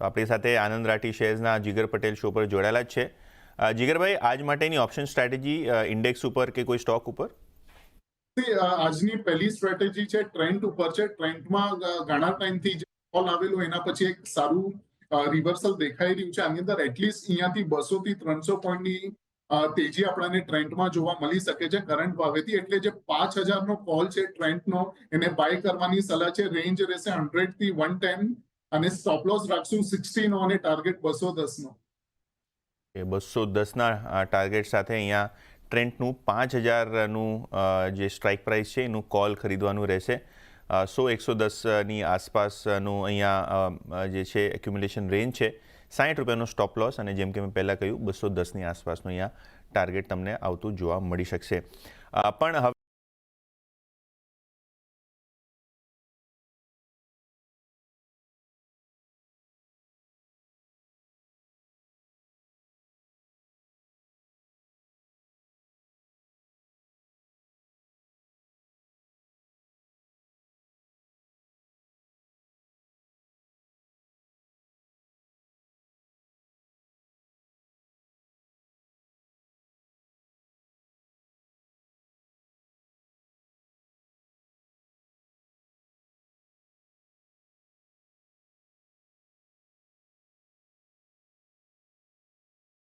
તો આપણી સાથે આનંદ રાઠી શેર્સના જીગર પટેલ શો પર જોડાયેલા જ છે. જીગરભાઈ, આજ માટેની ઓપ્શન સ્ટ્રેટેજી ઇન્ડેક્સ ઉપર કે કોઈ સ્ટોક ઉપર? આજની પહેલી સ્ટ્રેટેજી છે ટ્રેન્ડ ઉપર છે. ટ્રેન્ડમાં ઘણા ટાઈમથી જે કોલ આવેલો એના પછી એક સારું રિવર્સલ દેખાઈ રહ્યું છે. આની અંદર એટલીસ્ટ અહીંયાથી 200 થી 300 પોઈન્ટની તેજી આપણને ટ્રેન્ડમાં જોવા મળી શકે છે કરંટ ભાવેથી. એટલે જે 5000 નો કોલ છે ટ્રેન્ડનો, એને બાય કરવાની સલાહ છે. રેન્જ રહેશે 100 થી 110 અને સ્ટોપ લોસ રાખશું 60 નો અને ટાર્ગેટ 210 નો. 210ના ટાર્ગેટ સાથે અહીંયા ટ્રેન્ડનું 5000નું જે સ્ટ્રાઇક પ્રાઇસ છે એનું કોલ ખરીદવાનું રહેશે. 100-110ની આસપાસનું અહીંયા જે છે એક્યુમ્યુલેશન રેન્જ છે. 60 રૂપિયાનો સ્ટોપ લોસ અને જેમ કે મેં પહેલાં કહ્યું 210ની આસપાસનું અહીંયા ટાર્ગેટ તમને આવતું જોવા મળી શકશે. પણ હવે